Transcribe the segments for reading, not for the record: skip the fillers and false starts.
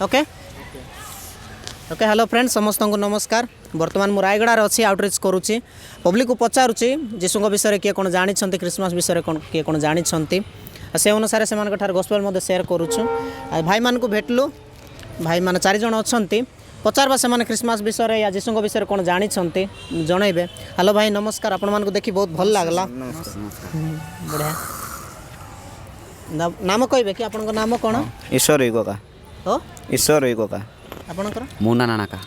Okay okay hello friend समस्त को नमस्कार। बर्तमान मु रायगड़ार अच्छी आउटरीच करुच्ची पब्लिक को पचारुची जीशु विषय किए कौन जानी क्रिसमस विषय किए कौन जानी से अनुसार से गॉस्पेल शेयर करुचु भाई मान को भेटलु भाई मान 4 जन अच्छा पचारवा से क्रिसमस विषय या जीशु विषय कौन जानी जनइबे। हेलो भाई नमस्कार आपण मान को देखी बहुत भल लगला बढ़िया नाम कहबे कि आपन नाम कौन ईश्वर इगोका हो ईश्वर इगोका आपनकर मुना नानाका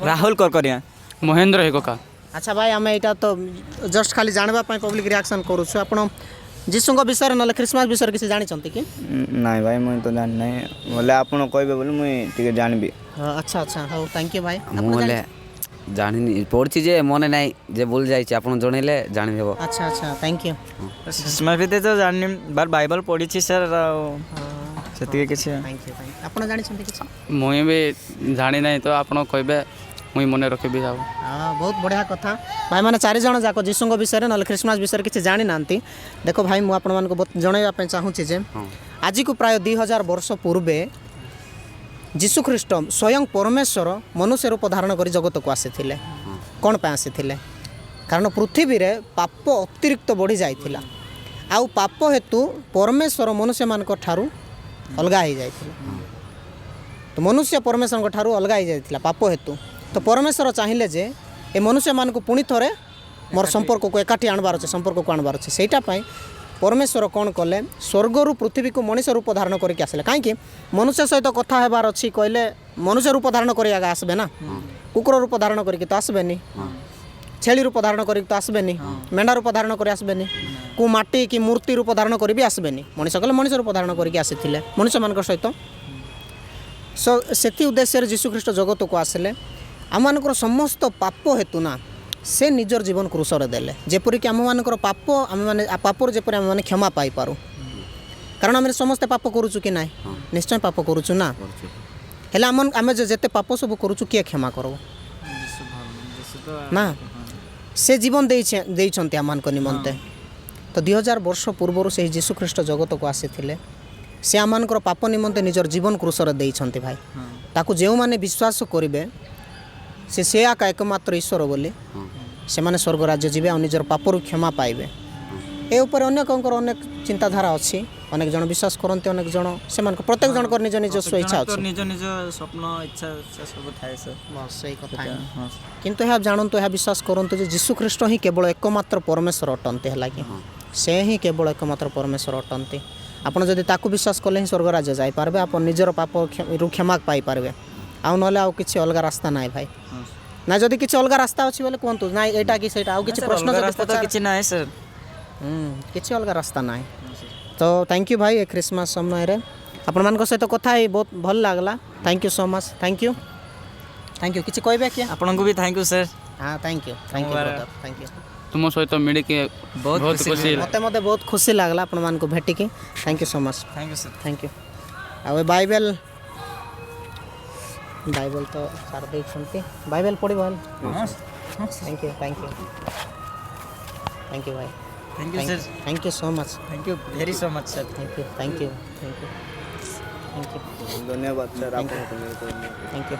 राहुल करकरिया महेंद्र हिगोका। अच्छा भाई आम यहाँ तो जस्ट खाली जानवा पब्लिक रिएक्शन करुछु आपण जीशु विषय ना क्रिसमस विषय किसी जानी कि नाई भाई मुझे तो जान नहीं बोले आपन कहबे बोले मुई टिके जानबी। अच्छा अच्छा हो थैंक यू भाई मुले जानी पढ़ी जे मन नाई जे भूल जाई आपण जणैले जानि हेबो। अच्छा अच्छा थैंक यू क्रिसमस भी तो जानी बार बाइबल पढ़ी सर सेतिके किछि थैंक यू आपण जानि किछि मुई भी जानि नाही तो आपण कहबे मुई मने रखबी जाऊ। हाँ बहुत बढ़िया कथा भाई मैंने 4 जन जाक जीशु विषय ना क्रिसमस विषय किसी जानी ना देखो भाई मुझे आपण मानक जनइबा चाहूँगी जे आज को प्राय 2000 वर्ष पूर्वे जीशु ख्रीष्ट स्वयं परमेश्वर मनुष्य रूप धारण कर जगत को आसी कौन पे आसी कारण पृथ्वी रे पाप अतिरिक्त बढ़ी जाइथिला आउ पाप हेतु परमेश्वर मनुष्य मान ठारू अलगा हो जाइथिला तो मनुष्य परमेश्वर ठारू अलगा हो जाइथिला पाप हेतु तो परमेश्वर चाहिए जे ए मनुष्य मान को पुणी थरे मोर संपर्क को एकाठी आणबार अच्छे संपर्क को आणबार अच्छे सेटा पाई परमेश्वर कौन कले स्वर्गरु पृथ्वी को मनुष्य रूप धारण करके आसले कहीं मनुष्य सहित कथा हेबार अच्छी कहले मनुष्य रूप धारण कर आसबे ना कुकुर रूप धारण करके तो आसबेनी छेली रूप धारण करके तो आसबेनी मेढ़ा रूप धारण कर आसबेनी को माटी कि मूर्ति रूप धारण कर भी आसबेनी मनुष्य कले मनुष्य रूप धारण करके आसी मनुष्य मान सहित सो से उद्देश्य जीशु ख्रीष्ट जगत को आसले आम मानकर समस्त पाप हेतु ना से निजर जीवन क्रूसर देले जेपरिक आम मानकर पाप आम मैंने पापर जेपरि आम मैंने क्षमा पाई पारू कारण आम समस्ते पाप करुचु कि ना निश्चय पाप करुचु ना हेले आम जेते पाप सब करुचु किए क्षमा करब ना से जीवन देइछन्ति आम मान निमंते तो 2000 वर्ष पूर्व से जीशु ख्रीष्ट जगत को आसी से आम मानकर पाप निमंते निजर जीवन क्रूसर देइछन्ति भाई ताकू जो माने विश्वास करिवे से आका एकमात्र ईश्वर बोली से माने स्वर्ग राज्य जीवे और निजर पापरु क्षमा पाइबे ए ऊपर अनेकंकर अनेक चिंताधारा अच्छी अनेक जन विश्वास करते अनेक जन से प्रत्येक जन निज निजस्व इच्छा अच्छी निज निज स्वप्न इच्छा सब थाए सर बस सही कथा किंतु यह जानतु यह विश्वास करंतु जे जीशु ख्रीष्ट ही केवल एकमात्र परमेश्वर अटंते हला कि से ही केवल एकमात्र परमेश्वर अटंते आपण जदि ताकू विश्वास कले ही स्वर्ग राज्य जाई पारबे आपण निजर पाप क्षमा पाई पारबे आउ नले आउ किछि अलग रास्ता नाइ भाई ना जदि किछि अलग रास्ता अछि बोले कोंतु ना एटा कि सेटा आउ किछि प्रश्न जदि रास्ता तो किछि नाइ सर किछि अलग रास्ता नाइ तो थैंक यू भाई ए क्रिसमस समय रे आपण मान को सहित कथा ही बहुत भल लागला thank you so much thank you किछि कहबे कि आपन को भी थैंक यू सर। हां thank you brother thank you तुम सहित मिली के बहुत खुशी मते बहुत खुशी लागला आपण मान को भेटी के thank you so much thank you sir thank you आ बाइबल तो सार देखते बाइबल पढ़ी थैंक यू भाई thank you sir thank you so much thank you very so much sir thank you धन्यवाद सर थैंक यू